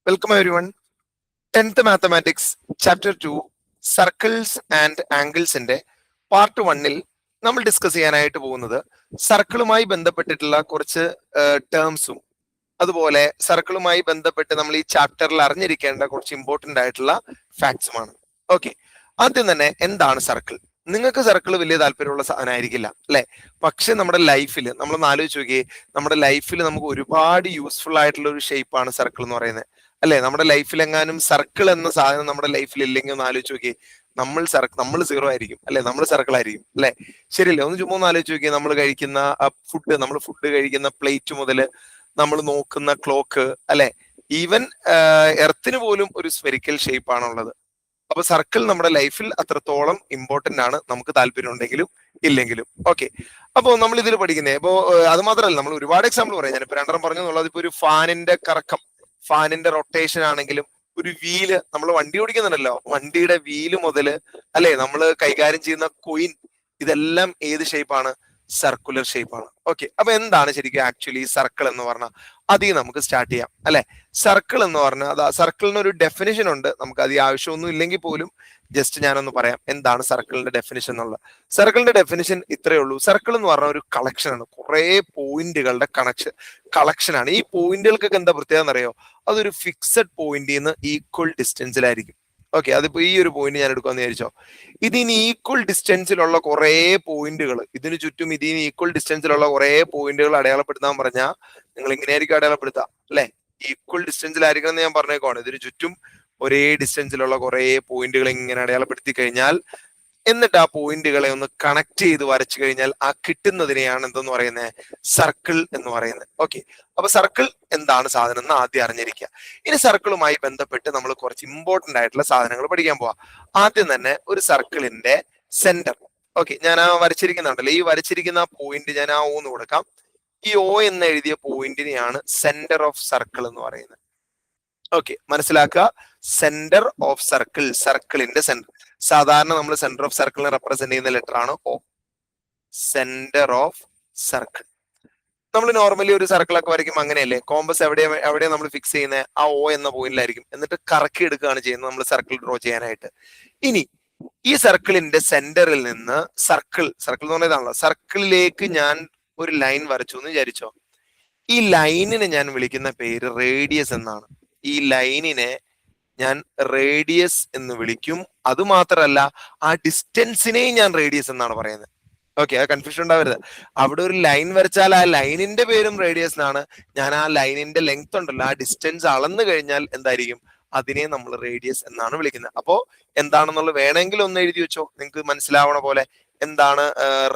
Welcome everyone. 10th Mathematics Chapter 2 Circles and Angles-ന്റെ part 1-ൽ നമ്മൾ discuss ചെയ്യാനായിട്ട് പോകുന്നത് സർക്കിളുമായി ബന്ധപ്പെട്ടിട്ടുള്ള കുറച്ച് ടേംസും അതുപോലെ സർക്കിളുമായി ബന്ധപ്പെട്ട് നമ്മൾ ഈ ചാപ്റ്ററിൽ അറിഞ്ഞിരിക്കേണ്ട കുറച്ച് ഇമ്പോർട്ടന്റ് ആയിട്ടുള്ള ഫാക്ട്സുമാണ്. ഓക്കെ, ആദ്യം തന്നെ എന്താണ് സർക്കിൾ? നിങ്ങൾക്ക് സർക്കിൾ വലിയ താല്പര്യമുള്ള സാധനമായിരിക്കില്ല അല്ലെ? പക്ഷെ നമ്മുടെ ലൈഫിൽ നമ്മളൊന്ന് ആലോചിച്ച് നോക്കിയേ, നമ്മുടെ ലൈഫിൽ നമുക്ക് ഒരുപാട് യൂസ്ഫുൾ ആയിട്ടുള്ള ഒരു ഷേപ്പാണ് സർക്കിൾ എന്ന് പറയുന്നത് അല്ലെ? നമ്മുടെ ലൈഫിൽ എങ്ങാനും സർക്കിൾ എന്ന സാധനം നമ്മുടെ ലൈഫിൽ ഇല്ലെങ്കിൽ ഒന്ന് ആലോചിച്ച് നോക്കിയേ, നമ്മൾ സീറോ ആയിരിക്കും അല്ലെ? നമ്മൾ സർക്കിൾ ആയിരിക്കും അല്ലെ? ശരിയല്ലേ? ഒന്ന് ചുമ്മാ ഒന്ന് ആലോചിച്ച് നോക്കിയേ, നമ്മൾ കഴിക്കുന്ന നമ്മൾ ഫുഡ് കഴിക്കുന്ന പ്ലേറ്റ് മുതൽ നമ്മൾ നോക്കുന്ന ക്ലോക്ക് അല്ലെ, ഈവൻ എർത്തിന് പോലും ഒരു സ്ഫെറിക്കൽ ഷേപ്പ് ആണുള്ളത്. അപ്പൊ സർക്കിൾ നമ്മുടെ ലൈഫിൽ അത്രത്തോളം ഇമ്പോർട്ടന്റ് ആണ്, നമുക്ക് താല്പര്യം ഉണ്ടെങ്കിലും ഇല്ലെങ്കിലും. ഓക്കെ, അപ്പോൾ നമ്മൾ ഇതിൽ പഠിക്കുന്നത് ഇപ്പോ അത് മാത്രമല്ല, നമ്മൾ ഒരുപാട് എക്സാമ്പിൾ പറയാം. ഞാനിപ്പോ രണ്ടെണ്ണം പറഞ്ഞു എന്നുള്ളത്. ഇപ്പൊ ഒരു ഫാനിന്റെ കറക്കം, ഫാനിന്റെ റൊട്ടേഷൻ ആണെങ്കിലും, ഒരു വീല്, നമ്മൾ വണ്ടി ഓടിക്കുന്നുണ്ടല്ലോ, വണ്ടിയുടെ വീല് മുതല് അല്ലെ, നമ്മൾ കൈകാര്യം ചെയ്യുന്ന കൊയിൻ, ഇതെല്ലാം ഏത് ഷേപ്പാണ്? സർക്കുലർ ഷേപ്പാണ്. ഓക്കെ, അപ്പൊ എന്താണ് ശരിക്കും ആക്ച്വലി സർക്കിൾ എന്ന് പറഞ്ഞാൽ? അതിൽ നമുക്ക് സ്റ്റാർട്ട് ചെയ്യാം അല്ലെ. സർക്കിൾ എന്ന് പറഞ്ഞാൽ സർക്കിളിന് ഒരു ഡെഫിനിഷൻ ഉണ്ട്. നമുക്ക് അത് ആവശ്യമൊന്നും ഇല്ലെങ്കിൽ പോലും ജസ്റ്റ് ഞാനൊന്ന് പറയാം എന്താണ് സർക്കിളിന്റെ ഡെഫിനിഷൻ എന്നുള്ളത്. സർക്കിളിന്റെ ഡെഫിനിഷൻ ഇത്രയേ ഉള്ളൂ. സർക്കിൾ എന്ന് പറഞ്ഞ ഒരു കളക്ഷൻ ആണ്, കുറെ പോയിന്റുകളുടെ കളക്ഷൻ ആണ്. ഈ പോയിന്റുകൾക്കൊക്കെ എന്താ പ്രത്യേകത എന്നറിയോ? അതൊരു ഫിക്സഡ് പോയിന്റിൽ നിന്ന് ഈക്വൽ ഡിസ്റ്റൻസിലായിരിക്കും. ഓക്കെ, അതിപ്പോ ഈ ഒരു പോയിന്റ് ഞാൻ എടുക്കാന്ന് വിചാരിച്ചോ. ഇതിന് ഈക്വൽ ഡിസ്റ്റൻസിലുള്ള കുറെ പോയിന്റുകൾ, ഇതിന് ചുറ്റും ഇതിന് ഈക്വൽ ഡിസ്റ്റൻസിലുള്ള കുറെ പോയിന്റുകൾ അടയാളപ്പെടുത്താൻ പറഞ്ഞാൽ നിങ്ങൾ ഇങ്ങനെയായിരിക്കും അടയാളപ്പെടുത്താം അല്ലെ? ഈക്വൽ ഡിസ്റ്റൻസിലായിരിക്കണം എന്ന് ഞാൻ പറഞ്ഞേക്കാണ്. ഇതിന് ചുറ്റും ഒരേ ഡിസ്റ്റൻസിലുള്ള കുറെ പോയിന്റുകൾ ഇങ്ങനെ അടയാളപ്പെടുത്തി കഴിഞ്ഞാൽ, എന്നിട്ട് ആ പോയിന്റുകളെ ഒന്ന് കണക്ട് ചെയ്ത് വരച്ചു കഴിഞ്ഞാൽ ആ കിട്ടുന്നതിനെയാണ് എന്തെന്ന് പറയുന്നത്? സർക്കിൾ എന്ന് പറയുന്നത്. ഓക്കെ, അപ്പൊ സർക്കിൾ എന്താണ് സാധനം എന്ന് ആദ്യം അറിഞ്ഞിരിക്കുക. ഇനി സർക്കിളുമായി ബന്ധപ്പെട്ട് നമ്മൾ കുറച്ച് ഇമ്പോർട്ടന്റ് ആയിട്ടുള്ള സാധനങ്ങൾ പഠിക്കാൻ പോവാം. ആദ്യം തന്നെ ഒരു സർക്കിളിന്റെ സെന്റർ. ഓക്കെ, ഞാൻ ആ വരച്ചിരിക്കുന്നുണ്ടല്ലോ, ഈ വരച്ചിരിക്കുന്ന പോയിന്റ് ഞാൻ ആ ഓന്ന് കൊടുക്കാം. ഈ ഓ എന്ന് എഴുതിയ പോയിന്റിനെയാണ് സെന്റർ ഓഫ് സർക്കിൾ എന്ന് പറയുന്നത്. ഓക്കെ, മനസ്സിലാക്കുക. സെന്റർ ഓഫ് സർക്കിൾ, സർക്കിളിന്റെ സെന്റർ. സാധാരണ നമ്മൾ സെന്റർ ഓഫ് സർക്കിളിനെ റെപ്രസെന്റ് ചെയ്യുന്ന ലെറ്റർ ആണ് ഓ. Centre of circle. നമ്മൾ നോർമലി ഒരു സർക്കിളൊക്കെ വരയ്ക്കുമ്പോൾ അങ്ങനെയല്ലേ? കോമ്പസ് എവിടെയാ നമ്മൾ ഫിക്സ് ചെയ്യുന്നത്? ആ ഓ എന്ന പോയിന്റിലായിരിക്കും. എന്നിട്ട് കറക്കി എടുക്കുകയാണ് ചെയ്യുന്നത് നമ്മൾ സർക്കിൾ ഡ്രോ ചെയ്യാനായിട്ട്. ഇനി ഈ സർക്കിളിന്റെ സെന്ററിൽ നിന്ന് സർക്കിൾ എന്ന് പറയുന്നതാണല്ലോ, സർക്കിളിലേക്ക് ഞാൻ ഒരു ലൈൻ വരച്ചു എന്ന് വിചാരിച്ചോ. ഈ ലൈനിനെ ഞാൻ വിളിക്കുന്ന പേര് റേഡിയസ് എന്നാണ്. ഈ ലൈനിനെ ഞാൻ റേഡിയസ് എന്ന് വിളിക്കും. അതുമാത്രമല്ല, ആ ഡിസ്റ്റൻസിനെയും ഞാൻ റേഡിയസ് എന്നാണ് പറയുന്നത്. ഓക്കെ, ആ കൺഫ്യൂഷൻ ഉണ്ടാവരുത്. അവിടെ ഒരു ലൈൻ വരച്ചാൽ ആ ലൈനിന്റെ പേരും റേഡിയസ് എന്നാണ്. ഞാൻ ആ ലൈനിന്റെ ലെങ്ത് ഉണ്ടല്ലോ, ആ ഡിസ്റ്റൻസ് അളന്നു കഴിഞ്ഞാൽ എന്തായിരിക്കും? അതിനെ നമ്മൾ റേഡിയസ് എന്നാണ് വിളിക്കുന്നത്. അപ്പോ എന്താണെന്നുള്ളത് വേണമെങ്കിൽ ഒന്ന് എഴുതി വെച്ചോ, നിങ്ങൾക്ക് മനസ്സിലാവണ പോലെ. എന്താണ്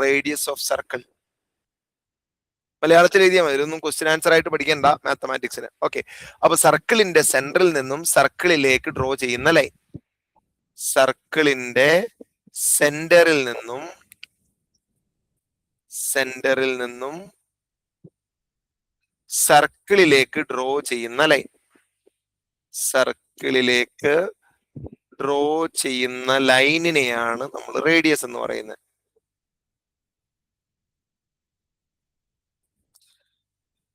റേഡിയസ് ഓഫ് സർക്കിൾ? മലയാളത്തിൽ എഴുതിയാൽ മതി, ഇതൊന്നും ക്വസ്റ്റ്യൻ ആൻസർ ആയിട്ട് പഠിക്കണ്ട മാത്തമാറ്റിക്സിന്. ഓക്കെ, അപ്പൊ സർക്കിളിന്റെ സെന്ററിൽ നിന്നും സർക്കിളിലേക്ക് ഡ്രോ ചെയ്യുന്ന ലൈൻ, സർക്കിളിന്റെ സെന്ററിൽ നിന്നും സർക്കിളിലേക്ക് ഡ്രോ ചെയ്യുന്ന ലൈൻ, സർക്കിളിലേക്ക് ഡ്രോ ചെയ്യുന്ന ലൈനിനെയാണ് നമ്മൾ റേഡിയസ് എന്ന് പറയുന്നത്.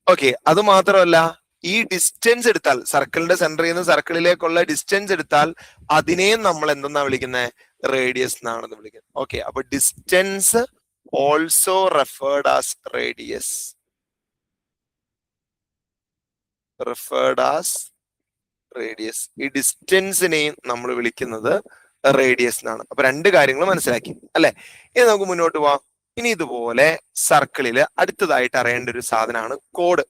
ഓക്കെ, അത് മാത്രമല്ല, ഈ ഡിസ്റ്റൻസ് എടുത്താൽ, സർക്കിളിന്റെ സെന്ററിൽ നിന്ന് സർക്കിളിലേക്കുള്ള ഡിസ്റ്റൻസ് എടുത്താൽ അതിനെയും നമ്മൾ എന്തെന്നാ വിളിക്കുന്നത്? റേഡിയസ് എന്നാണെന്ന് വിളിക്കുന്നത്. ഓക്കെ, അപ്പൊ distance also referred as radius. ഈ ഡിസ്റ്റൻസിനെയും നമ്മൾ വിളിക്കുന്നത് റേഡിയസ് എന്നാണ്. അപ്പൊ രണ്ട് കാര്യങ്ങൾ മനസ്സിലാക്കി അല്ലെ? ഇനി നമുക്ക് മുന്നോട്ട് പോവാം. ഇനി ഇതുപോലെ സർക്കിളില് അടുത്തതായിട്ട് അറിയേണ്ട ഒരു സാധനമാണ് കോഡ്.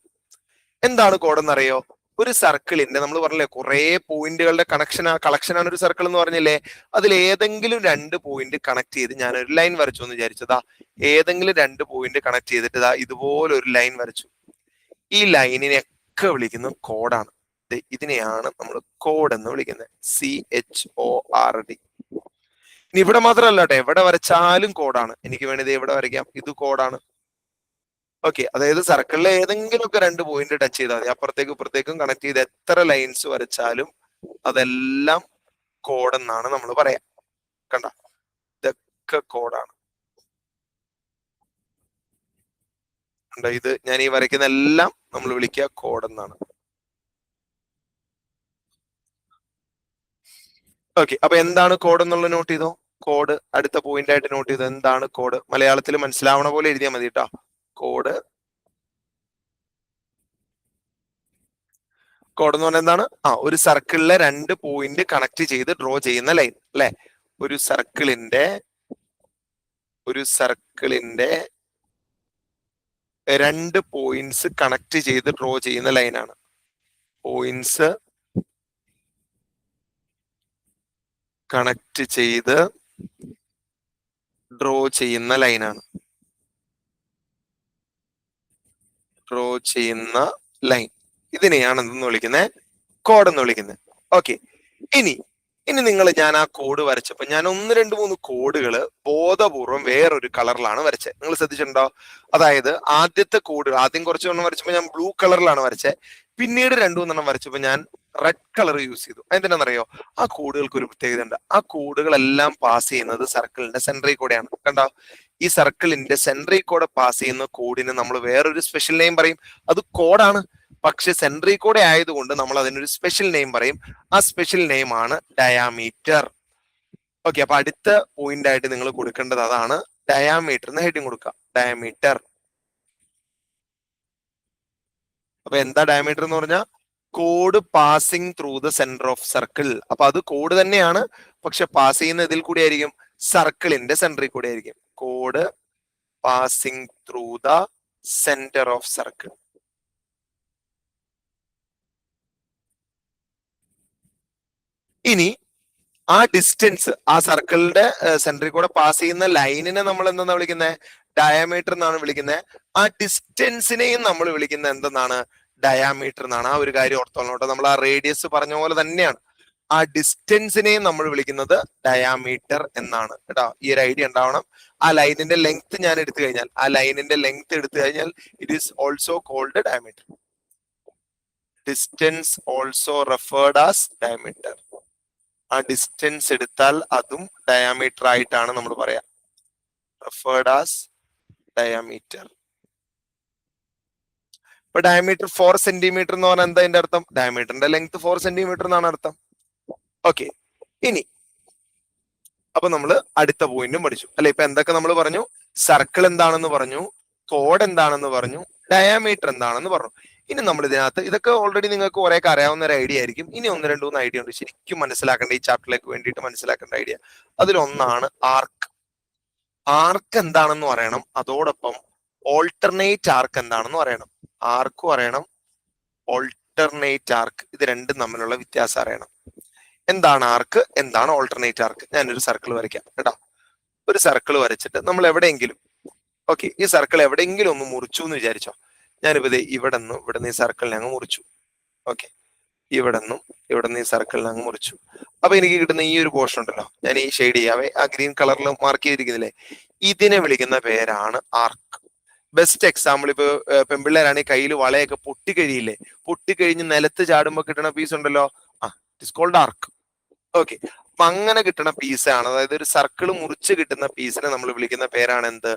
എന്താണ് കോഡ് എന്നറിയോ? ഒരു സർക്കിളിന്റെ, നമ്മൾ പറഞ്ഞില്ലേ, കുറെ പോയിന്റുകളുടെ കളക്ഷനാണ് ഒരു സർക്കിൾ എന്ന് പറഞ്ഞില്ലേ? അതിൽ ഏതെങ്കിലും രണ്ട് പോയിന്റ് കണക്ട് ചെയ്ത് ഞാനൊരു ലൈൻ വരച്ചു എന്ന് വിചാരിച്ചതാ. ഏതെങ്കിലും രണ്ട് പോയിന്റ് കണക്ട് ചെയ്തിട്ട് ഇതുപോലെ ഒരു ലൈൻ വരച്ചു. ഈ ലൈനിനെയൊക്കെ വിളിക്കുന്നത് കോഡാണ്. ഇതിനെയാണ് നമ്മൾ കോഡ് എന്ന് വിളിക്കുന്നത്. CHORD. ഇനി ഇവിടെ മാത്രമല്ല കേട്ടോ, എവിടെ വരച്ചാലും കോഡാണ്. എനിക്ക് വേണത് എവിടെ വരയ്ക്കാം, ഇത് കോഡാണ്. ഓക്കെ, അതായത് സർക്കിളിലെ ഏതെങ്കിലുമൊക്കെ രണ്ട് പോയിന്റ് ടച്ച് ചെയ്താൽ മതി, അപ്പുറത്തേക്കും ഇപ്പുറത്തേക്കും കണക്ട് ചെയ്ത് എത്ര ലൈൻസ് വരച്ചാലും അതെല്ലാം കോഡ് എന്നാണ് നമ്മൾ പറയാം. കണ്ട, ഇതൊക്കെ കോഡാണ്. ഇത് ഞാൻ ഈ വരയ്ക്കുന്ന എല്ലാം നമ്മൾ വിളിക്കുക കോഡ് എന്നാണ്. ഓക്കെ, അപ്പൊ എന്താണ് കോഡ് എന്നുള്ളത് നോട്ട് ചെയ്തോ. കോഡ് അടുത്ത പോയിന്റ് ആയിട്ട് നോട്ട് ചെയ്തോ. എന്താണ് കോഡ്? മലയാളത്തിൽ മനസ്സിലാവണ പോലെ എഴുതിയാൽ മതി കേട്ടോ. കോഡ് കോഡ് എന്ന് പറഞ്ഞാൽ എന്താണ്? ഒരു സർക്കിളിലെ 2 പോയിന്റ് കണക്ട് ചെയ്ത് ഡ്രോ ചെയ്യുന്ന ലൈൻ അല്ലെ. ഒരു സർക്കിളിന്റെ 2 പോയിന്റ്സ് കണക്ട് ചെയ്ത് ഡ്രോ ചെയ്യുന്ന ലൈനാണ്. പോയിന്റ്സ് കണക്ട് ചെയ്ത് ഡ്രോ ചെയ്യുന്ന ലൈനാണ്. ഡ്രോ ചെയ്യുന്ന ലൈൻ, ഇതിനെയാണ് എന്തെന്ന് വിളിക്കുന്നത്? കോഡ് എന്ന് വിളിക്കുന്നത്. ഓക്കെ, ഇനി ഞാൻ ആ കോഡ് വരച്ചപ്പോ ഞാൻ 1, 2, 3 കോഡുകൾ ബോധപൂർവം വേറൊരു കളറിലാണ് വരച്ചത്. നിങ്ങൾ ശ്രദ്ധിച്ചിട്ടുണ്ടോ? അതായത് ആദ്യത്തെ കോഡ് ആദ്യം കുറച്ചെണ്ണം വരച്ചപ്പോ ഞാൻ ബ്ലൂ കളറിലാണ് വരച്ചത്. പിന്നീട് 2, 3 വരച്ചപ്പോ ഞാൻ റെഡ് കളർ യൂസ് ചെയ്തു. എന്തിനാണെന്നറിയോ? ആ കോഡുകൾക്ക് ഒരു പ്രത്യേകത ഉണ്ട്. ആ കോഡുകളെല്ലാം പാസ് ചെയ്യുന്നത് സർക്കിളിന്റെ സെന്ററിൽ കൂടെയാണ്. കണ്ടോ? ഈ സർക്കിളിന്റെ സെന്ററിൽ കൂടെ പാസ് ചെയ്യുന്ന കോഡിന് നമ്മൾ വേറൊരു സ്പെഷ്യൽ നെയിം പറയും. അത് കോഡാണ്, പക്ഷെ സെൻട്രി കൂടെ ആയതുകൊണ്ട് നമ്മൾ അതിനൊരു സ്പെഷ്യൽ നെയിം പറയും. ആ സ്പെഷ്യൽ നെയിം ആണ് ഡയാമീറ്റർ. ഓക്കെ, അപ്പൊ അടുത്ത പോയിന്റ് ആയിട്ട് നിങ്ങൾ കൊടുക്കേണ്ടത് അതാണ്. ഡയാമീറ്റർ എന്ന് ഹെഡിങ് കൊടുക്കുക. ഡയാമീറ്റർ. അപ്പൊ എന്താ ഡയാമീറ്റർ എന്ന് പറഞ്ഞാൽ? Code passing through the centre of circle. അപ്പൊ അത് കോഡ് തന്നെയാണ്, പക്ഷെ പാസ് ചെയ്യുന്ന ഇതിൽ കൂടി ആയിരിക്കും, സർക്കിളിന്റെ സെന്ററിൽ കൂടെ ആയിരിക്കും. Code passing through the centre of circle. ഇനി ആ ഡിസ്റ്റൻസ്, ആ സർക്കിളിന്റെ സെന്ററിൽ കൂടെ പാസ് ചെയ്യുന്ന ലൈനിനെ നമ്മൾ എന്തെന്നാ വിളിക്കുന്നത്? ഡയാമീറ്റർ എന്നാണ് വിളിക്കുന്നത്. ആ ഡിസ്റ്റൻസിനെയും നമ്മൾ വിളിക്കുന്നത് എന്തെന്നാണ്? ഡയാമീറ്റർ എന്നാണ്. ആ ഒരു കാര്യം ഓർത്തോളണം കേട്ടോ. നമ്മൾ ആ റേഡിയസ് പറഞ്ഞ പോലെ തന്നെയാണ്. ആ ഡിസ്റ്റൻസിനെയും നമ്മൾ വിളിക്കുന്നത് ഡയാമീറ്റർ എന്നാണ് കേട്ടോ. ഈ ഒരു ഐഡിയ ഉണ്ടാവണം. ആ ലൈനിന്റെ ലെങ്ത് ഞാൻ എടുത്തു കഴിഞ്ഞാൽ, it is also called diameter. Distance also referred as diameter. ആ ഡിസ്റ്റൻസ് എടുത്താൽ അതും ഡയാമീറ്റർ ആയിട്ടാണ് നമ്മൾ പറയാം. Referred as diameter. ഇപ്പൊ ഡയമീറ്റർ 4 സെന്റിമീറ്റർ എന്ന് പറഞ്ഞാൽ എന്താ അതിന്റെ അർത്ഥം? ഡയമീറ്ററിന്റെ ലെങ്ത് 4 സെന്റിമീറ്റർ എന്നാണ് അർത്ഥം. ഓക്കെ, ഇനി അപ്പൊ നമ്മൾ അടുത്ത പോയിന്റും പഠിച്ചു അല്ലെ. ഇപ്പൊ എന്തൊക്കെ നമ്മൾ പറഞ്ഞു? സർക്കിൾ എന്താണെന്ന് പറഞ്ഞു, കോഡ് എന്താണെന്ന് പറഞ്ഞു, ഡയാമീറ്റർ എന്താണെന്ന് പറഞ്ഞു. ഇനി നമ്മൾ ഇതിനകത്ത് ഇതൊക്കെ ഓൾറെഡി നിങ്ങൾക്ക് കുറെ അറിയാവുന്ന ഒരു ഐഡിയ ആയിരിക്കും. ഇനി 1, 2, 3 ഐഡിയ ഉണ്ട് ശരിക്കും മനസ്സിലാക്കേണ്ട, ഈ ചാപ്റ്ററിലേക്ക് വേണ്ടിയിട്ട് മനസ്സിലാക്കേണ്ട ഐഡിയ. അതിലൊന്നാണ് ആർക്ക്. ആർക്ക് എന്താണെന്ന് പറയണം, അതോടൊപ്പം ഓൾട്ടർനേറ്റ് ആർക്ക് എന്താണെന്ന് പറയണം. ആർക്കും അറിയണം, ഓൾട്ടർനേറ്റ് ആർക്ക്, ഇത് രണ്ടും തമ്മിലുള്ള വ്യത്യാസം അറിയണം. എന്താണ് ആർക്ക്, എന്താണ് ഓൾട്ടർനേറ്റ് ആർക്ക്? ഞാനൊരു സർക്കിൾ വരയ്ക്കാം കേട്ടോ. ഒരു സർക്കിൾ വരച്ചിട്ട് നമ്മൾ എവിടെയെങ്കിലും, ഓക്കെ, ഈ സർക്കിൾ എവിടെയെങ്കിലും ഒന്ന് മുറിച്ചു എന്ന് വിചാരിച്ചോ. ഞാനിപ്പോ ഇവിടെ നിന്ന് ഈ സർക്കിളിനെ അങ്ങ് മുറിച്ചു. ഓക്കെ, ഇവിടെ നിന്ന് ഈ സർക്കിളിനെ അങ്ങ് മുറിച്ചു. അപ്പൊ എനിക്ക് കിട്ടുന്ന ഈ ഒരു പോർഷൻ ഉണ്ടല്ലോ, ഞാൻ ഈ ഷെയ്ഡ് ചെയ്യാവേ, ആ ഗ്രീൻ കളറിൽ മാർക്ക് ചെയ്തിരിക്കുന്നില്ലേ, ഇതിനെ വിളിക്കുന്ന പേരാണ് ആർക്ക്. ബെസ്റ്റ് എക്സാമ്പിൾ, ഇപ്പൊ പെമ്പിള്ളേരാണ് കയ്യിൽ വളയൊക്കെ പൊട്ടിക്കഴിയില്ലേ, പൊട്ടിക്കഴിഞ്ഞ് നിലത്ത് ചാടുമ്പോ കിട്ടുന്ന പീസ് ഉണ്ടല്ലോ, ഇറ്റ്സ് കോൾഡ് ആർക്ക്. ഓക്കെ, അപ്പൊ അങ്ങനെ കിട്ടുന്ന പീസാണ്, അതായത് ഒരു സർക്കിൾ മുറിച്ച് കിട്ടുന്ന പീസിനെ നമ്മൾ വിളിക്കുന്ന പേരാണ് എന്ത്?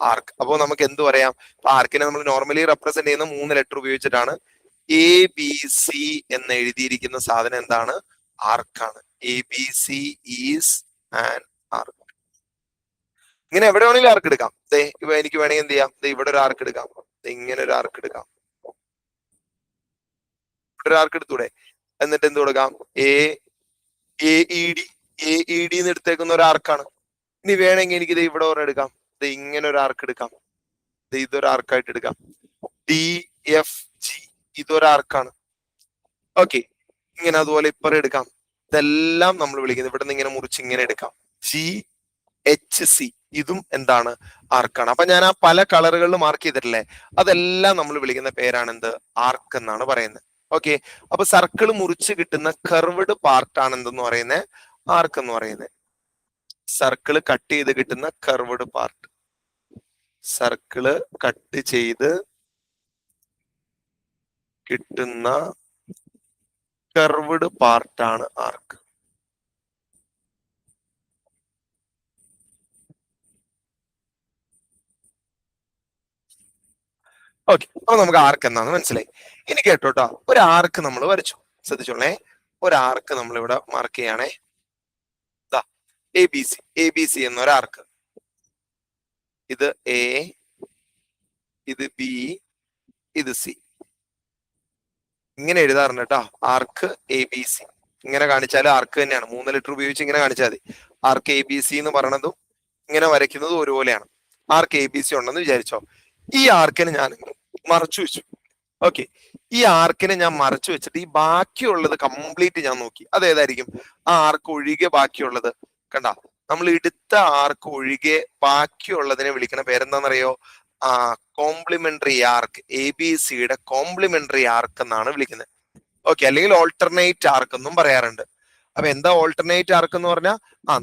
ആർക്ക്. അപ്പോൾ നമുക്ക് എന്ത് പറയാം? ആർക്കിനെ നമ്മൾ നോർമലി റെപ്രസെന്റ് ചെയ്യുന്ന 3 ലെറ്റർ ഉപയോഗിച്ചിട്ടാണ്. ABC എന്ന് എഴുതിയിരിക്കുന്ന സാധനം എന്താണ്? ആർക്കാണ്. ABC is an arc. ഇങ്ങനെ എവിടെ വേണമെങ്കിലും ആർക്ക് എടുക്കാം. ഇപ്പൊ എനിക്ക് വേണമെങ്കിൽ എന്ത് ചെയ്യാം? ഇവിടെ ഒരു ആർക്ക് എടുക്കാം, ഇങ്ങനെ ഒരു ആർക്ക് എടുക്കാം, ഒരു ആർക്ക് എടുത്തൂടെ? എന്നിട്ട് എന്ത് കൊടുക്കാം? AED എന്ന് എടുത്തേക്കുന്ന ഒരു ആർക്കാണ്. ഇനി വേണമെങ്കിൽ എനിക്ക് ഇത് ഇവിടെ ഒരെണ്ണം എടുക്കാം, ഇങ്ങനെ ഒരു ആർക്ക് എടുക്കാം, ഇതൊരു ആർക്കായിട്ട് എടുക്കാം. DFG ഇതൊരു ആർക്കാണ്. ഓക്കെ, ഇങ്ങനെ അതുപോലെ ഇപ്പറ എടുക്കാം. ഇതെല്ലാം നമ്മൾ വിളിക്കുന്നത്, ഇവിടെ നിന്ന് ഇങ്ങനെ മുറിച്ച് ഇങ്ങനെ എടുക്കാം. GHC ഇതും എന്താണ്? ആർക്കാണ്. അപ്പൊ ഞാൻ ആ പല കളറുകളിൽ മാർക്ക് ചെയ്തിട്ടില്ലേ, അതെല്ലാം നമ്മൾ വിളിക്കുന്ന പേരാണ് എന്ത്? ആർക്ക് എന്നാണ് പറയുന്നത്. ഓക്കെ, അപ്പൊ സർക്കിൾ മുറിച്ച് കിട്ടുന്ന കർവ്ഡ് പാർട്ടാണ് എന്തെന്ന് പറയുന്നത്? ആർക്ക് എന്ന് പറയുന്നത്. സർക്കിള് കട്ട് ചെയ്ത് കിട്ടുന്ന കർവ്ഡ് പാർട്ട്, സർക്കിള് കട്ട് ചെയ്ത് കിട്ടുന്ന കർവ്ഡ് പാർട്ടാണ് ആർക്ക്. ഓക്കെ, അപ്പൊ നമുക്ക് ആർക്ക് എന്നാന്ന് മനസ്സിലായി. ഇനി കേട്ടോട്ടോ, ഒരു ആർക്ക് നമ്മൾ വരച്ചു. ശ്രദ്ധിച്ചോളേ, ഒരു ആർക്ക് നമ്മൾ ഇവിടെ മാർക്ക് ചെയ്യണേ. എ ബി സി എന്നൊരു ആർക്ക്. ഇത് എ, ഇത് ബി, ഇത് സി. ഇങ്ങനെ എഴുതാറുണ്ട് കേട്ടോ, ആർക്ക് എ ബി സി. ഇങ്ങനെ കാണിച്ചാൽ ആർക്ക് തന്നെയാണ്. 3 ലെറ്റർ ഉപയോഗിച്ച് ഇങ്ങനെ കാണിച്ചാൽ മതി. ആർക്ക് എ ബി സി എന്ന് പറയണതും ഇങ്ങനെ വരയ്ക്കുന്നതും ഒരുപോലെയാണ്. ആർക്ക് എ ബി സി ഉണ്ടെന്ന് വിചാരിച്ചോ. ഈ ആർക്കിനെ ഞാൻ മറച്ചു വെച്ചു. ഓക്കെ, ഈ ആർക്കിനെ ഞാൻ മറച്ചു വെച്ചിട്ട് ഈ ബാക്കിയുള്ളത് കംപ്ലീറ്റ് ഞാൻ നോക്കി. അതേതായിരിക്കും? ആ ആർക്ക് ഒഴികെ ബാക്കിയുള്ളത്. കണ്ട, നമ്മൾ എടുത്ത ആർക്ക് ഒഴികെ ബാക്കിയുള്ളതിനെ വിളിക്കുന്ന പേരെന്താണെന്നറിയോ? Complementary arc. എ ബി സിയുടെ കോംപ്ലിമെന്ററി ആർക്ക് എന്നാണ് വിളിക്കുന്നത്. ഓക്കെ, അല്ലെങ്കിൽ ഓൾട്ടർനേറ്റ് ആർക്ക് എന്നും പറയാറുണ്ട്. അപ്പൊ എന്താ ഓൾട്ടർനേറ്റ് ആർക്ക് എന്ന് പറഞ്ഞാൽ,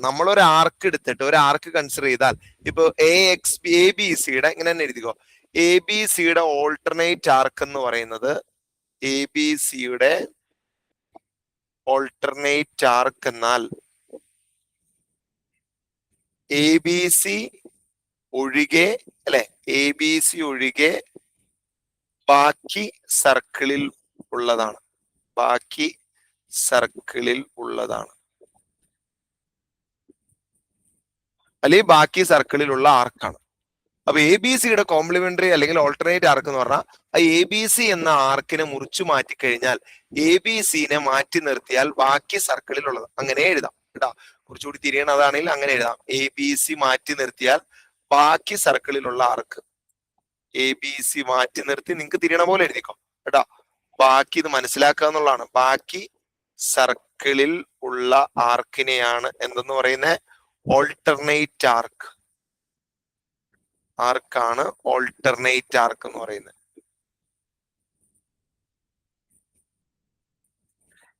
നമ്മളൊരു ആർക്ക് എടുത്തിട്ട് ഒരു ആർക്ക് കൺസിഡർ ചെയ്താൽ, ഇപ്പൊ എ ബി സിയുടെ ഇങ്ങനെ തന്നെ എഴുതിക്കോ, എ ബി സിയുടെ ഓൾട്ടർനേറ്റ് ആർക്ക് എന്ന് പറയുന്നത്, എ ബി സിയുടെ ഓൾട്ടർനേറ്റ് ആർക്ക് എന്നാൽ എ ബി സി ഒഴികെ, അല്ലെ, എ ബി സി ഒഴികെ ബാക്കി സർക്കിളിൽ ഉള്ളതാണ്. ബാക്കി സർക്കിളിൽ ഉള്ളതാണ്, അല്ലെങ്കിൽ ബാക്കി സർക്കിളിലുള്ള ആർക്കാണ്. അപ്പൊ എ ബി സിയുടെ കോംപ്ലിമെന്ററി അല്ലെങ്കിൽ ഓൾട്ടർനേറ്റ് ആർക്ക് എന്ന് പറഞ്ഞാൽ, ആ എ ബി സി എന്ന ആർക്കിനെ മുറിച്ചു മാറ്റി കഴിഞ്ഞാൽ എ ബി സിനെ മാറ്റി നിർത്തിയാൽ ബാക്കി സർക്കിളിൽ ഉള്ളത്. അങ്ങനെ എഴുതാം കേട്ടോ, കുറച്ചുകൂടി തിരിയണതാണെങ്കിൽ അങ്ങനെ എഴുതാം. എ ബി സി മാറ്റി നിർത്തിയാൽ ബാക്കി സർക്കിളിലുള്ള ആർക്ക്. എ ബി സി മാറ്റി നിർത്തി നിങ്ങൾക്ക് തിരിയണ പോലെ എഴുതിക്കോ കേട്ടോ. ബാക്കി ഇത് മനസ്സിലാക്കുക എന്നുള്ളതാണ്. ബാക്കി സർക്കിളിൽ ഉള്ള ആർക്കിനെയാണ് എന്തെന്ന് പറയുന്നത്? ഓൾട്ടർനേറ്റ് ആർക്ക്. ആർക്കാണ് ഓൾട്ടർനേറ്റ് ആർക്ക് എന്ന് പറയുന്നത്.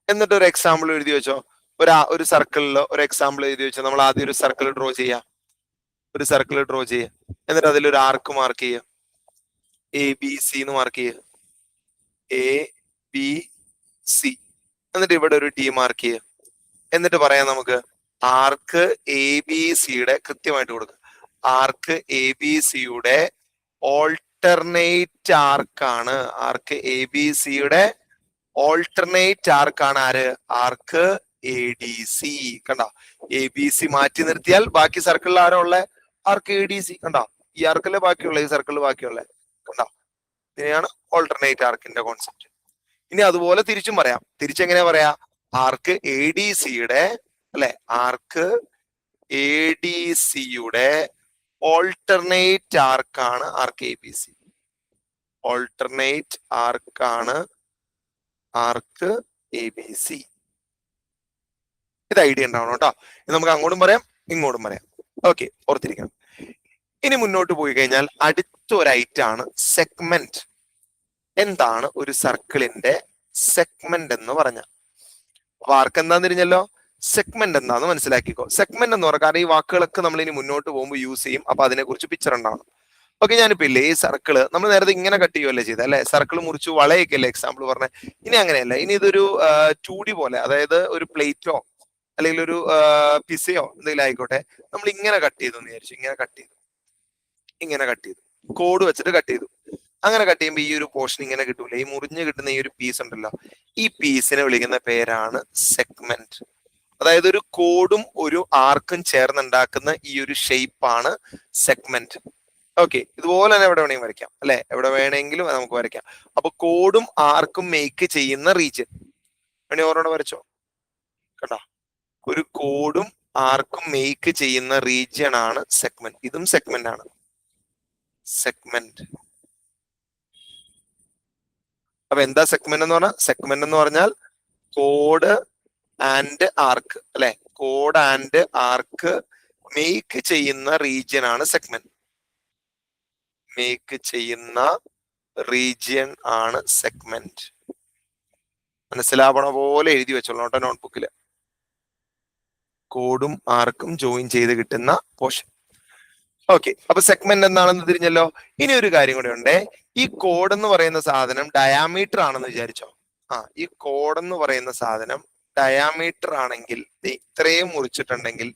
എന്നിട്ട് ഒരു എക്സാമ്പിൾ എഴുതി വെച്ചോ. ഒരു സർക്കിളിലോ ഒരു എക്സാമ്പിൾ എഴുതി വെച്ചോ. നമ്മൾ ആദ്യം ഒരു സർക്കിൾ ഡ്രോ ചെയ്യാം. ഒരു സർക്കിൾ ഡ്രോ ചെയ്യുക. എന്നിട്ട് അതിലൊരു ആർക്ക് മാർക്ക് ചെയ്യുക. എ ബി സി എന്ന് മാർക്ക് ചെയ്യുക. A B C. എന്നിട്ട് ഇവിടെ ഒരു ടി മാർക്ക് ചെയ്യുക. എന്നിട്ട് പറയാം നമുക്ക് ആർക്ക് എ ബി സിയുടെ കൃത്യമായിട്ട് കൊടുക്കുക. ആർക്ക് എ ബി സിയുടെ ഓൾട്ടർനേറ്റ് ആർക്കാണ്. ആർക്ക് എ ബി സിയുടെ ഓൾട്ടർനേറ്റ് ആർക്കാണ് ആര്? ആർക്ക് എ ഡി സി. കണ്ട, എ ബി സി മാറ്റി നിർത്തിയാൽ ബാക്കി സർക്കിളിൽ ആരോ ഉള്ള? ആർക്ക് എ ഡി സി. കണ്ടോ, ഈ ആർക്കല്ലേ ബാക്കിയുള്ള, ഈ സർക്കിളിൽ ബാക്കിയുള്ള. കണ്ടോ, ഇതിനെയാണ് ഓൾട്ടർനേറ്റ് ആർക്കിന്റെ കോൺസെപ്റ്റ്. ഇനി അതുപോലെ തിരിച്ചും പറയാം. തിരിച്ചെങ്ങനെയാ പറയാ? ആർക്ക് എ ഡി സിയുടെ, അല്ലെ, ആർക്ക് എ ഡി സിയുടെ ഓൾട്ടർനേറ്റ് ആർക്കാണ് ആർക്ക് എ ബി സി. ഓൾട്ടർനേറ്റ് ആർക്കാണ് ആർക്ക് എ ബി സി. ഇത് ഐഡിയ ഉണ്ടാവണം കേട്ടോ. നമുക്ക് അങ്ങോട്ടും പറയാം ഇങ്ങോട്ടും പറയാം. ഓക്കെ, ഓർത്തിരിക്കണം. ഇനി മുന്നോട്ട് പോയി കഴിഞ്ഞാൽ അടുത്തൊരു ഐറ്റം ആണ് സെഗ്മെന്റ്. എന്താണ് ഒരു സർക്കിളിന്റെ സെഗ്മെന്റ് എന്ന് പറഞ്ഞ? അപ്പൊ ആർക്ക് എന്താന്ന് തിരിഞ്ഞല്ലോ, സെഗ്മെന്റ് എന്താന്ന് മനസ്സിലാക്കിക്കോ. സെഗ്മെന്റ് എന്ന് പറഞ്ഞാൽ ഈ വാക്കുകളൊക്കെ നമ്മൾ ഇനി മുന്നോട്ട് പോകുമ്പോൾ യൂസ് ചെയ്യും. അപ്പൊ അതിനെ കുറിച്ച് പിക്ചർ ഉണ്ടാവണം. ഓക്കെ, ഞാനിപ്പോ ഇല്ലേ ഈ സർക്കിള് നമ്മൾ നേരത്തെ ഇങ്ങനെ കട്ട് ചെയ്യുമല്ലേ ചെയ്ത, അല്ലെ? സർക്കിൾ മുറിച്ചു വളയൊക്കെ അല്ലേ എക്സാമ്പിൾ പറഞ്ഞ. ഇനി അങ്ങനെയല്ല, ഇനി ഇതൊരു 2D പോലെ, അതായത് ഒരു പ്ലേറ്റോ അല്ലെങ്കിൽ ഒരു പിസയോ എന്തെങ്കിലും ആയിക്കോട്ടെ, നമ്മൾ ഇങ്ങനെ കട്ട് ചെയ്തു എന്ന് വിചാരിച്ചു. ഇങ്ങനെ കട്ട് ചെയ്തു, ഇങ്ങനെ കട്ട് ചെയ്തു, കോഡ് വെച്ചിട്ട് കട്ട് ചെയ്തു. അങ്ങനെ കട്ട് ചെയ്യുമ്പോൾ ഈ ഒരു പോർഷൻ ഇങ്ങനെ കിട്ടൂല. ഈ മുറിഞ്ഞ് കിട്ടുന്ന ഈ ഒരു പീസ് ഉണ്ടല്ലോ, ഈ പീസിനെ വിളിക്കുന്ന പേരാണ് സെഗ്മെന്റ്. അതായത് ഒരു കോഡും ഒരു ആർക്കും ചേർന്നുണ്ടാക്കുന്ന ഈ ഒരു ഷേപ്പാണ് സെഗ്മെന്റ്. ഓക്കെ, ഇതുപോലെ തന്നെ എവിടെ വേണമെങ്കിലും വരയ്ക്കാം, അല്ലെ? എവിടെ വേണമെങ്കിലും നമുക്ക് വരയ്ക്കാം. അപ്പൊ കോഡും ആർക്കും മേക്ക് ചെയ്യുന്ന റീജിയൻ വേണേ ഓരോടെ വരച്ചോ. കേട്ടോ, ഒരു കോഡും ആർക്കും മേക്ക് ചെയ്യുന്ന റീജിയൻ ആണ് സെഗ്മെന്റ്. ഇതും സെഗ്മെന്റ് ആണ്. സെഗ്മെന്റ്. അപ്പൊ എന്താ സെഗ്മെന്റ് എന്ന് പറഞ്ഞാൽ? സെഗ്മെന്റ് എന്ന് പറഞ്ഞാൽ കോഡ് ആൻഡ് ആർക്ക്, അല്ലെ? കോഡ് ആൻഡ് ആർക്ക് മേക്ക് ചെയ്യുന്ന റീജിയൻ ആണ് സെഗ്മെന്റ്. മേക്ക് ചെയ്യുന്ന റീജിയൻ ആണ് സെഗ്മെന്റ്. മനസ്സിലാവണ പോലെ എഴുതി വെച്ചോളൂ കേട്ടോ നോട്ട്ബുക്കില്. കോഡും ആർക്കും ജോയിൻ ചെയ്ത് കിട്ടുന്ന പോർഷൻ. ഓക്കെ, അപ്പൊ സെഗ്മെന്റ് എന്താണെന്ന് തിരിഞ്ഞല്ലോ. ഇനി ഒരു കാര്യം കൂടെ ഉണ്ട്. ഈ കോഡ് എന്ന് പറയുന്ന സാധനം ഡയാമീറ്റർ ആണെന്ന് വിചാരിച്ചോ. ഈ കോഡ് എന്ന് പറയുന്ന സാധനം ഡയാമീറ്റർ ആണെങ്കിൽ, ഇത്രയും മുറിച്ചിട്ടുണ്ടെങ്കിൽ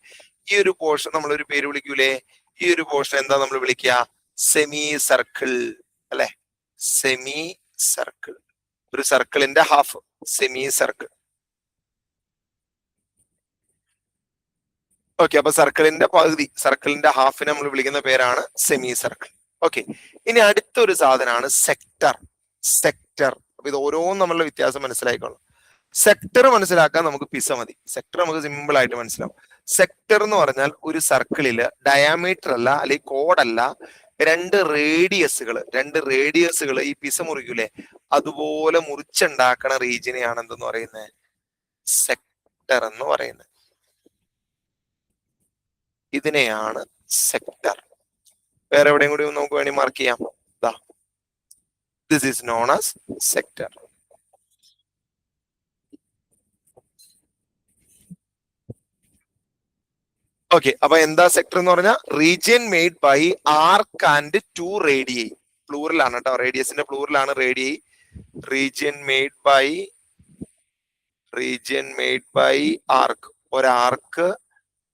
ഈ ഒരു പോർഷൻ നമ്മൾ ഒരു പേര് വിളിക്കൂലേ? ഈ ഒരു പോർഷൻ എന്താ നമ്മൾ വിളിക്കുക? സെമി സർക്കിൾ, അല്ലെ? Semi circle. ഒരു സർക്കിളിന്റെ ഹാഫ്, സെമി സർക്കിൾ. ഓക്കെ, അപ്പൊ സർക്കിളിന്റെ പകുതി, സർക്കിളിന്റെ ഹാഫിനെ നമ്മൾ വിളിക്കുന്ന പേരാണ് സെമി സർക്കിൾ. ഓക്കെ, ഇനി അടുത്തൊരു സാധനമാണ് സെക്ടർ. സെക്ടർ, അപ്പൊ ഇത് ഓരോന്നും നമ്മളുടെ വ്യത്യാസം മനസ്സിലായിക്കോളാം. സെക്ടർ മനസ്സിലാക്കാൻ നമുക്ക് പിസ മതി. സെക്ടർ നമുക്ക് സിമ്പിൾ ആയിട്ട് മനസ്സിലാവും. സെക്ടർ എന്ന് പറഞ്ഞാൽ ഒരു സർക്കിളില് ഡയാമീറ്റർ അല്ല, അല്ലെങ്കിൽ കോഡല്ല, രണ്ട് റേഡിയസുകൾ ഈ പിസ മുറിക്കൂലേ, അതുപോലെ മുറിച്ചുണ്ടാക്കണ റീജിയനെയാണ് എന്തെന്ന് പറയുന്നത്, സെക്ടർ എന്ന് പറയുന്നത്. ഇതിനെയാണ് സെക്ടർ. വേറെ എവിടെയും കൂടി നമുക്ക് വേണമെങ്കിൽ മാർക്ക് ചെയ്യാം. This is known as sector. Okay, അപ്പൊ എന്താ സെക്ടർ എന്ന് പറഞ്ഞാൽ region made by arc and two radii. Plural ആണ് കേട്ടോ, റേഡിയസിന്റെ പ്ലൂറൽ ആണ് radii. Region made by arc, ഒരാർക്ക്,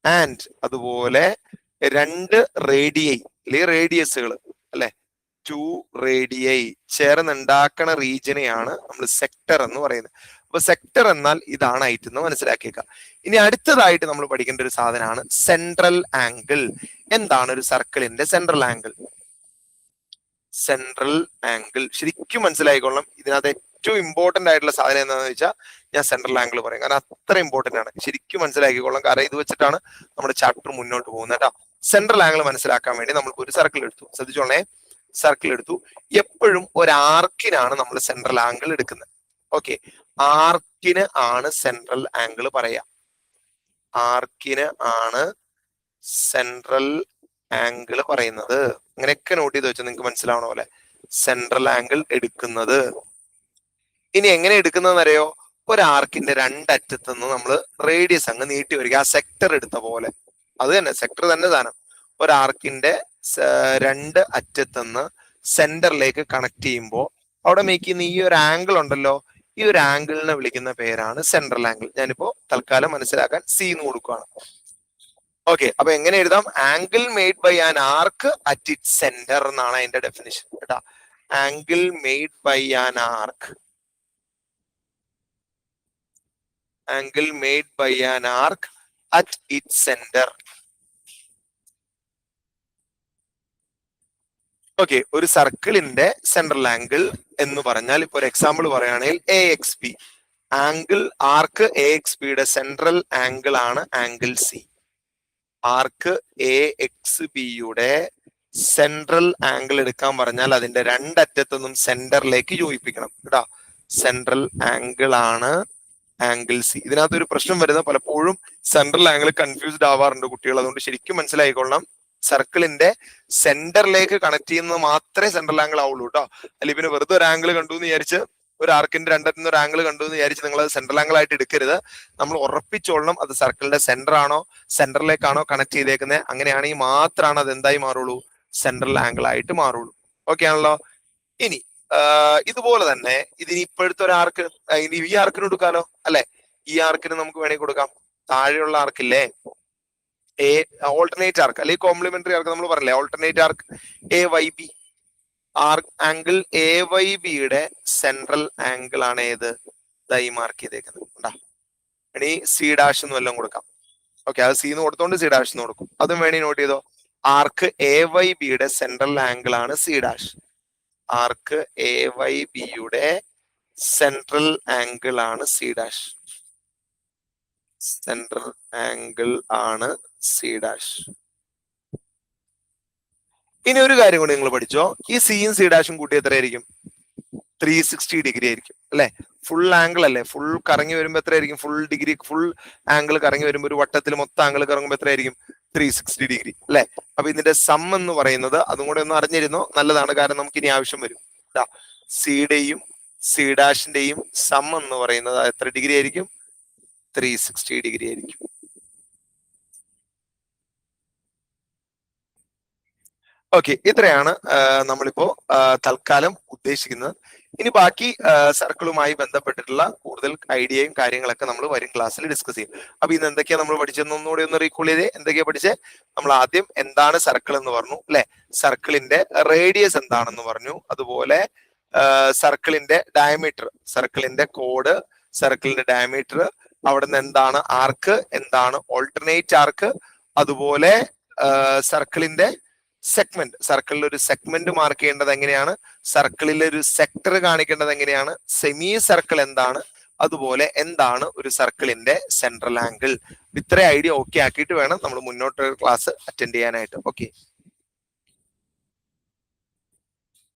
ആൻഡ് അതുപോലെ രണ്ട് റേഡിയൈ അല്ലെങ്കിൽ റേഡിയസുകൾ അല്ലെ, ടു റേഡിയൈ ചേർന്നുണ്ടാക്കണ റീജിയനെയാണ് നമ്മൾ സെക്ടർ എന്ന് പറയുന്നത്. അപ്പൊ സെക്ടർ എന്നാൽ ഇതാണ് ഐറ്റം എന്ന് മനസ്സിലാക്കിയേക്കാം. ഇനി അടുത്തതായിട്ട് നമ്മൾ പഠിക്കേണ്ട ഒരു സാധനമാണ് സെൻട്രൽ ആംഗിൾ. എന്താണ് ഒരു സർക്കിളിന്റെ സെൻട്രൽ ആംഗിൾ? സെൻട്രൽ ആംഗിൾ ശരിക്കും മനസ്സിലായിക്കൊള്ളണം. ഇതിനകത്ത് ഏറ്റവും ഇമ്പോർട്ടന്റ് ആയിട്ടുള്ള സാധനം എന്താണെന്ന് വെച്ചാൽ ഞാൻ സെൻട്രൽ ആംഗിൾ പറയും, കാരണം അത്ര ഇമ്പോർട്ടന്റ് ആണ്. ശരിക്കും മനസ്സിലാക്കിക്കൊള്ളാം, കാരണം ഇത് വെച്ചിട്ടാണ് നമ്മുടെ ചാപ്റ്റർ മുന്നോട്ട് പോകുന്നത് കേട്ടോ. സെൻട്രൽ ആംഗിൾ മനസ്സിലാക്കാൻ വേണ്ടി നമ്മൾക്ക് ഒരു സർക്കിൾ എടുത്തു, ശ്രദ്ധിച്ചോളേ, സർക്കിൾ എടുത്തു. എപ്പോഴും ഒരു ആർക്കിനാണ് നമ്മൾ സെൻട്രൽ ആംഗിൾ എടുക്കുന്നത്. ഓക്കെ, ആർക്കിന് ആണ് സെൻട്രൽ ആംഗിൾ പറയാ, ആർക്കിന് ആണ് സെൻട്രൽ ആംഗിൾ പറയുന്നത്. അങ്ങനെയൊക്കെ നോട്ട് ചെയ്ത് വെച്ചാൽ നിങ്ങൾക്ക് മനസ്സിലാവണ പോലെ സെൻട്രൽ ആംഗിൾ എടുക്കുന്നത്. ഇനി എങ്ങനെ എടുക്കുന്നതെന്ന് അറിയോ? ഒരു ആർക്കിന്റെ രണ്ടറ്റത്ത് നിന്ന് നമ്മൾ റേഡിയസ് അങ്ങ് നീട്ടി വരിക, ആ സെക്ടർ എടുത്ത പോലെ. അത് തന്നെ സെക്ടർ തന്നെ സാധനം. ഒരു ആർക്കിന്റെ രണ്ട് അറ്റത്തുനിന്ന് സെന്ററിലേക്ക് കണക്ട് ചെയ്യുമ്പോൾ അവിടെ മേക്ക് ചെയ്യുന്ന ഈ ഒരു ആംഗിൾ ഉണ്ടല്ലോ, ഈ ഒരു ആംഗിളിനെ വിളിക്കുന്ന പേരാണ് സെൻട്രൽ ആംഗിൾ. ഞാനിപ്പോ തൽക്കാലം മനസ്സിലാക്കാൻ സി എന്ന് കൊടുക്കുകയാണ്. ഓക്കെ, അപ്പൊ എങ്ങനെ എഴുതാം? Angle made by an arc at it centre എന്നാണ് അതിന്റെ ഡെഫിനിഷൻ കേട്ടാ. Angle made by an arc, angle made by an arc at it centre. Okay, ഒരു സർക്കിളിന്റെ സെൻട്രൽ ആംഗിൾ എന്ന് പറഞ്ഞാൽ ഇപ്പൊ ഒരു എക്സാമ്പിൾ പറയുകയാണെങ്കിൽ A X B, angle arc A X ബിയുടെ സെൻട്രൽ ആംഗിൾ ആണ് angle C. Arc A X ബിയുടെ സെൻട്രൽ ആംഗിൾ എടുക്കാൻ പറഞ്ഞാൽ അതിന്റെ രണ്ടറ്റത്തൊന്നും സെന്ററിലേക്ക് യോജിപ്പിക്കണം കേട്ടോ. സെൻട്രൽ ആംഗിൾ ആണ് ആംഗിൾ സി. ഇതിനകത്ത് ഒരു പ്രശ്നം വരുന്നത് പലപ്പോഴും സെൻട്രൽ ആംഗിൾ കൺഫ്യൂസ്ഡ് ആവാറുണ്ട് കുട്ടികൾ. അതുകൊണ്ട് ശരിക്കും മനസ്സിലായിക്കൊള്ളണം, സർക്കിളിന്റെ സെന്ററിലേക്ക് കണക്ട് ചെയ്യുന്നത് മാത്രമേ സെൻട്രൽ ആംഗിൾ ആവുള്ളൂ കേട്ടോ. അല്ലെങ്കിൽ പിന്നെ വെറുതെ ഒരു ആംഗിൾ കണ്ടു എന്ന് വിചാരിച്ച്, ഒരു ആർക്കിന്റെ രണ്ടത്തുനിന്ന് ഒരു ആംഗിൾ കണ്ടു എന്ന് വിചാരിച്ച് നിങ്ങൾ അത് സെൻട്രൽ ആംഗിൾ ആയിട്ട് എടുക്കരുത്. നമ്മൾ ഉറപ്പിച്ചോളണം അത് സർക്കിളിന്റെ സെന്റർ ആണോ സെന്ററിലേക്കാണോ കണക്ട് ചെയ്തേക്കുന്നത്. അങ്ങനെയാണെങ്കിൽ മാത്രമാണ് അത് എന്തായി മാറുള്ളൂ, സെൻട്രൽ ആംഗിൾ ആയിട്ട് മാറുള്ളൂ. ഓക്കെ ആണല്ലോ. ഇനി ഇതുപോലെ തന്നെ ഇതിന് ഇപ്പോഴത്തെ ഒരു ആർക്ക്, ഇനി ഈ ആർക്കിന് കൊടുക്കാലോ അല്ലെ. ഈ ആർക്കിന് നമുക്ക് വേണമെങ്കിൽ കൊടുക്കാം. താഴെയുള്ള ആർക്കില്ലേ എ, ഓൾട്ടർനേറ്റ് ആർക്ക് അല്ലെങ്കിൽ കോംപ്ലിമെന്ററി ആർക്ക് നമ്മൾ പറഞ്ഞില്ലേ, alternate arc A Y B. Angle A Y ബിയുടെ സെൻട്രൽ ആംഗിൾ ആണ് ഏത്, ഇതായി മാർക്ക് ചെയ്തേക്കുന്നത് ഉണ്ടാ. ഇനി സി ഡാഷ് എന്ന് വല്ലതും കൊടുക്കാം. ഓക്കെ, അത് സി എന്ന് കൊടുത്തോണ്ട് സി ഡാഷ് എന്ന് കൊടുക്കും. അതും വേണി നോട്ട് ചെയ്തോ. ആർക്ക് എ വൈ ബിയുടെ സെൻട്രൽ ആംഗിൾ ആണ് C dash. Arc A Y ബിയുടെ സെൻട്രൽ ആംഗിൾ ആണ് സി ഡാഷ്. സെൻട്രൽ ആംഗിൾ ആണ് സി ഡാഷ്. ഇനി ഒരു കാര്യം കൂടി നിങ്ങൾ പഠിച്ചോ, ഈ സിയും സി ഡാഷും കൂട്ടി എത്രയായിരിക്കും? 360 ഡിഗ്രി ആയിരിക്കും അല്ലെ. ഫുൾ ആംഗിൾ അല്ലേ, ഫുൾ കറങ്ങി വരുമ്പോ എത്രയായിരിക്കും? ഫുൾ ഡിഗ്രി, ഫുൾ ആംഗിൾ കറങ്ങി വരുമ്പോൾ ഒരു വട്ടത്തിൽ മൊത്തം ആംഗിൾ കറങ്ങുമ്പോൾ എത്രയായിരിക്കും? 360 ഡിഗ്രി അല്ലെ. അപ്പൊ ഇതിന്റെ സം എന്ന് പറയുന്നത്, അതും കൂടെ ഒന്ന് അറിഞ്ഞിരുന്നോ, നല്ലതാണ്. കാരണം നമുക്ക് ഇനി ആവശ്യം വരും. സിയുടെയും സി ഡാഷിന്റെയും സം എന്ന് പറയുന്നത് എത്ര ഡിഗ്രി ആയിരിക്കും? 360 ഡിഗ്രി ആയിരിക്കും. ഓക്കെ, ഇത്രയാണ് നമ്മളിപ്പോ തൽക്കാലം ഉദ്ദേശിക്കുന്നത്. ഇനി ബാക്കി സർക്കിളുമായി ബന്ധപ്പെട്ടിട്ടുള്ള കൂടുതൽ ഐഡിയയും കാര്യങ്ങളൊക്കെ നമ്മൾ വരും ക്ലാസ്സിൽ ഡിസ്കസ് ചെയ്യും. അപ്പൊ ഇന്ന് എന്തൊക്കെയാ നമ്മൾ പഠിച്ചതെന്ന് ഒന്നുകൂടി ഒന്ന് റീകോൾ ചെയ്തേ. എന്തൊക്കെയാ പഠിച്ചേ? നമ്മൾ ആദ്യം എന്താണ് സർക്കിൾ എന്ന് പറഞ്ഞു അല്ലെ, സർക്കിളിന്റെ റേഡിയസ് എന്താണെന്ന് പറഞ്ഞു, അതുപോലെ സർക്കിളിന്റെ ഡയമീറ്റർ, സർക്കിളിന്റെ കോഡ്, സർക്കിളിന്റെ ഡയമീറ്റർ, അവിടുന്ന് എന്താണ് ആർക്ക്, എന്താണ് ഓൾട്ടർനേറ്റ് ആർക്ക്, അതുപോലെ സർക്കിളിന്റെ സെഗ്മെന്റ്, സർക്കിളിൽ ഒരു സെഗ്മെന്റ് മാർക്ക് ചെയ്യേണ്ടത് എങ്ങനെയാണ്, സർക്കിളിൽ ഒരു സെക്ടർ കാണിക്കേണ്ടത് എങ്ങനെയാണ്, സെമി സർക്കിൾ എന്താണ്, അതുപോലെ എന്താണ് ഒരു സർക്കിളിന്റെ സെൻട്രൽ ആംഗിൾ. ഇത്ര ഐഡിയ ഓക്കെ ആക്കിയിട്ട് വേണം നമ്മൾ മുന്നോട്ട് ക്ലാസ് അറ്റൻഡ് ചെയ്യാനായിട്ട്. ഓക്കെ.